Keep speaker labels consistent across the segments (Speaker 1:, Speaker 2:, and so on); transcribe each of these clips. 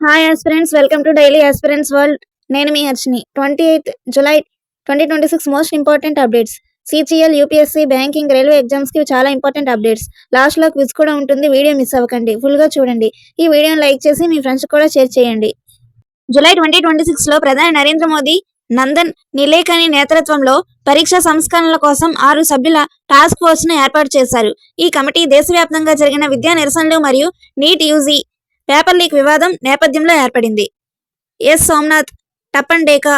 Speaker 1: Hi aspirants, welcome to daily aspirants world. నేను మీ Harshini. 28 July 2026 most important updates. CGL, UPSC, banking, railway ఎగ్జామ్స్కి చాలా important updates. లాస్ట్లో quiz కూడా ఉంటుంది. వీడియో మిస్ అవ్వకండి, ఫుల్గా చూడండి. ఈ వీడియోని లైక్ చేసి మీ ఫ్రెండ్స్ కూడా షేర్ చేయండి. జూలై 2026లో ప్రధాని నరేంద్ర మోదీ నందన్ నిలేకని నేతృత్వంలో పరీక్షా సంస్కరణల కోసం 6 సభ్యుల టాస్క్ ఫోర్స్ను ఏర్పాటు చేశారు. ఈ కమిటీ దేశవ్యాప్తంగా జరిగిన విద్యా నిరసనలు మరియు నీట్ యూజీ పేపర్ లీక్ వివాదం నేపథ్యంలో ఏర్పడింది. ఎస్ సోమనాథ్, టప్పన్ డేకా,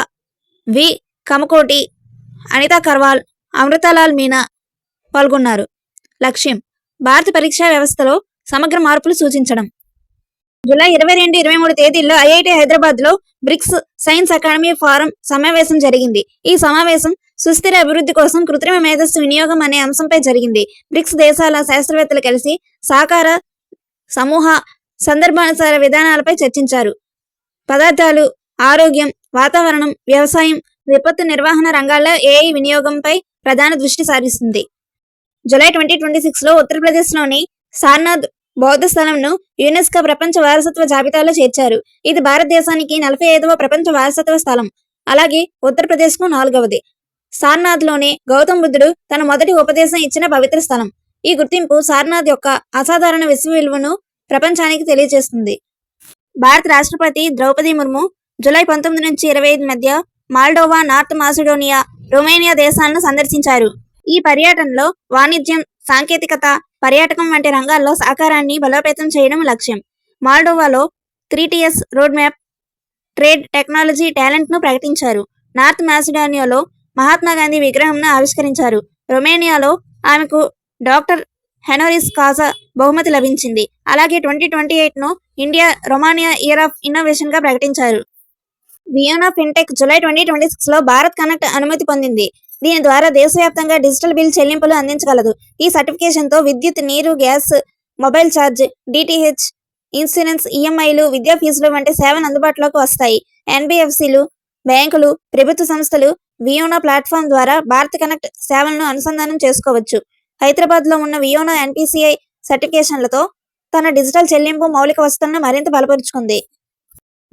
Speaker 1: వి కమకోటి, అనితా కర్వాల్, అమృతలాల్ మీనా పాల్గొన్నారు. లక్ష్యం: భారత పరీక్షా వ్యవస్థలో సమగ్ర మార్పులు సూచించడం. జూలై 22, 23 తేదీల్లో ఐఐటి హైదరాబాద్లో బ్రిక్స్ సైన్స్ అకాడమీ ఫోరం సమావేశం జరిగింది. ఈ సమావేశం సుస్థిర అభివృద్ధి కోసం కృత్రిమ మేధస్సు వినియోగం అనే అంశంపై జరిగింది. బ్రిక్స్ దేశాల శాస్త్రవేత్తలు కలిసి సహకార, సమూహ, సందర్భానుసార విధానాలపై చర్చించారు. పదార్థాలు, ఆరోగ్యం, వాతావరణం, వ్యవసాయం, విపత్తు నిర్వహణ రంగాల్లో ఏఐ వినియోగంపై ప్రధాన దృష్టి సారిస్తుంది. జూలై 2026లో ఉత్తరప్రదేశ్లోని సార్నాథ్ బౌద్ధ స్థలంను యునెస్కో ప్రపంచ వారసత్వ జాబితాలో చేర్చారు. ఇది భారతదేశానికి 45వ ప్రపంచ వారసత్వ స్థలం, అలాగే ఉత్తరప్రదేశ్కు 4వది. సార్నాథ్లోనే గౌతమ్ బుద్ధుడు తన మొదటి ఉపదేశం ఇచ్చిన పవిత్ర స్థలం. ఈ గుర్తింపు సార్నాథ్ యొక్క అసాధారణ విశ్వ విలువను ప్రపంచానికి తెలియజేస్తుంది. భారత రాష్ట్రపతి ద్రౌపది ముర్ము జూలై 19 నుంచి 25 మధ్య మాల్డోవా, నార్త్ మాసిడోనియా, రొమేనియా దేశాలను సందర్శించారు. ఈ పర్యటనలో వాణిజ్యం, సాంకేతికత, పర్యాటకం వంటి రంగాల్లో సహకారాన్ని బలోపేతం చేయడం లక్ష్యం. మాల్డోవాలో 3TS road map, trade, technology, టాలెంట్ను ప్రకటించారు. నార్త్ మాసిడోనియాలో మహాత్మాగాంధీ విగ్రహంను ఆవిష్కరించారు. రొమేనియాలో ఆమెకు డాక్టర్ హెనోరిస్ కాజా బహుమతి లభించింది. అలాగే 2028ను India Romania year of innovation గా ప్రకటించారు. వియోనా ఫిన్టెక్ జూలై 2026లో భారత్ కనెక్ట్ అనుమతి పొందింది. దీని ద్వారా దేశవ్యాప్తంగా డిజిటల్ బిల్ చెల్లింపులు అందించగలదు. ఈ సర్టిఫికేషన్తో విద్యుత్, నీరు, gas, mobile charge, DTH, insurance, ఈఎంఐలు, విద్యా ఫీజులు వంటి సేవలు అందుబాటులోకి వస్తాయి. ఎన్బిఎఫ్సిలు, బ్యాంకులు, ప్రభుత్వ సంస్థలు వియోనా ప్లాట్ఫామ్ ద్వారా భారత్ కనెక్ట్ సేవలను అనుసంధానం చేసుకోవచ్చు. హైదరాబాద్లో ఉన్న వియోనా ఎన్పిసిఐ సర్టిఫికేషన్లతో తన డిజిటల్ చెల్లింపు మౌలిక వసతులను మరింత బలపరుచుకుంది.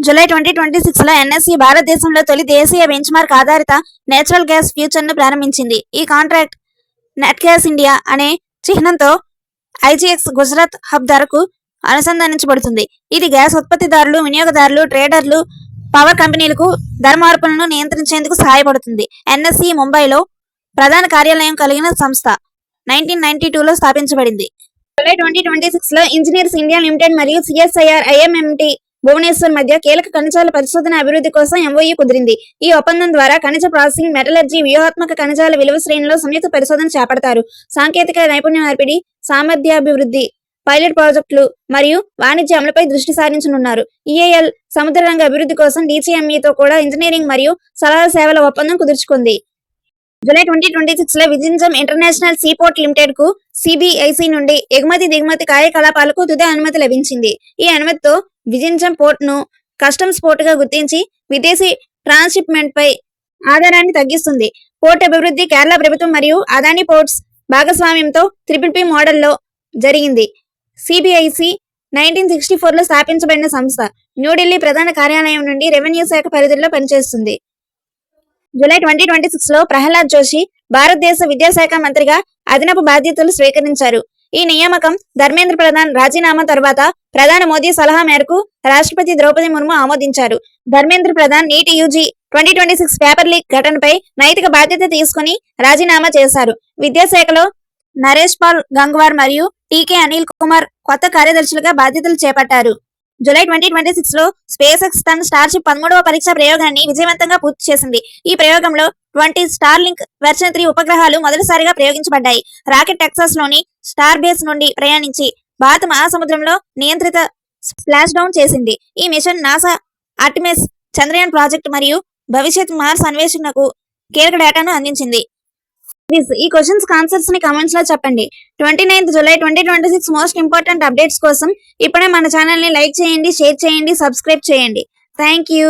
Speaker 1: జూలై 2026లో ఎన్ఎస్ఈ భారతదేశంలో తొలి దేశీయ బెంచ్మార్క్ ఆధారిత నేచురల్ గ్యాస్ ఫ్యూచర్ను ప్రారంభించింది. ఈ కాంట్రాక్ట్ నెట్ గ్యాస్ ఇండియా అనే చిహ్నంతో ఐజీఎక్స్ గుజరాత్ హబ్ ధరకు అనుసంధానించబడుతుంది. ఇది గ్యాస్ ఉత్పత్తిదారులు, వినియోగదారులు, ట్రేడర్లు, పవర్ కంపెనీలకు ధర మార్పులను నియంత్రించేందుకు సహాయపడుతుంది. ఎన్ఎస్ఈ ముంబైలో ప్రధాన కార్యాలయం కలిగిన సంస్థ 1992లో స్థాపించబడింది. జూలై 2026లో ఇంజనీర్స్ ఇండియా లిమిటెడ్ మరియు సిఎస్ఐఆర్ ఐఎంఎంటి భువనేశ్వర్ మధ్య కీలక ఖనిజాల పరిశోధన అభివృద్ధి కోసం ఎంఓయూ కుదిరింది. ఈ ఒప్పందం ద్వారా ఖనిజ ప్రాసెసింగ్, మెటలర్జీ, వ్యూహాత్మక ఖనిజాల విలువ శ్రేణిలో సంయుక్త పరిశోధన చేపడతారు. సాంకేతిక నైపుణ్య మార్పిడి, సామర్థ్యాభివృద్ధి, పైలట్ ప్రాజెక్టులు మరియు వాణిజ్య అమలుపై దృష్టి సారించనున్నారు. ఈఏఎల్ సముద్ర రంగ అభివృద్ధి కోసం డీసీఎంఈతో కూడా ఇంజనీరింగ్ మరియు సలహా సేవల ఒప్పందం కుదుర్చుకుంది. జూలై 2026లో విజింజమ్ ఇంటర్నేషనల్ సీపోర్ట్ లిమిటెడ్ కు సిబిఐసి నుండి ఎగుమతి, దిగుమతి కార్యకలాపాలకు తుది అనుమతి లభించింది. ఈ అనుమతితో విజింజమ్ పోర్ట్ ను కస్టమ్స్ పోర్ట్ గా గుర్తించి విదేశీ ట్రాన్స్షిప్మెంట్ పై ఆధారాన్ని తగ్గిస్తుంది. పోర్ట్ అభివృద్ధి కేరళ ప్రభుత్వం మరియు అదానీ పోర్ట్స్ భాగస్వామ్యంతో PPP మోడల్లో జరిగింది. సిబిఐసి 1964లో స్థాపించబడిన సంస్థ. న్యూఢిల్లీ ప్రధాన కార్యాలయం నుండి రెవెన్యూ శాఖ పరిధిలో పనిచేస్తుంది. జూలై 2026లో ప్రహ్లాద్ జోషి భారతదేశ విద్యాశాఖ మంత్రిగా అదనపు బాధ్యతలు స్వీకరించారు. ఈ నియామకం ధర్మేంద్ర ప్రధాన్ రాజీనామా తర్వాత ప్రధాని మోదీ సలహా మేరకు రాష్ట్రపతి ద్రౌపది ముర్ము ఆమోదించారు. Dharmendra Pradhan NEET UG 2026 paper leak ఘటనపై నైతిక బాధ్యత తీసుకుని రాజీనామా చేశారు. విద్యాశాఖలో నరేష్ పాల్ గంగ్వార్ మరియు టీకే అనిల్ కుమార్ కొత్త కార్యదర్శులుగా బాధ్యతలు చేపట్టారు. జూలై 2026లో స్పేస్ ఎక్స్ తన స్టార్షిప్ 13వ పరీక్షా ప్రయోగాన్ని విజయవంతంగా పూర్తి చేసింది. ఈ ప్రయోగంలో 20 స్టార్లింక్ వెర్షన్ 3 ఉపగ్రహాలు మొదటిసారిగా ప్రయోగించబడ్డాయి. రాకెట్ టెక్సాస్ లోని స్టార్ బేస్ నుండి ప్రయాణించి భారత మహాసముద్రంలో నియంత్రిత స్ప్లాష్ డౌన్ చేసింది. ఈ mission NASA Artemis Chandrayaan project మరియు భవిష్యత్ మార్స్ అన్వేషణకు కీలక డేటాను అందించింది. ఈ క్వశ్చన్స్ ఆన్సర్స్ ని కామెంట్స్ లో చెప్పండి. 29 జూలై 2026 మోస్ట్ ఇంపార్టెంట్ అప్డేట్స్ కోసం ఇప్పుడే మన ఛానల్ ని లైక్ చేయండి, షేర్ చేయండి, సబ్స్క్రైబ్ చేయండి. Thank you.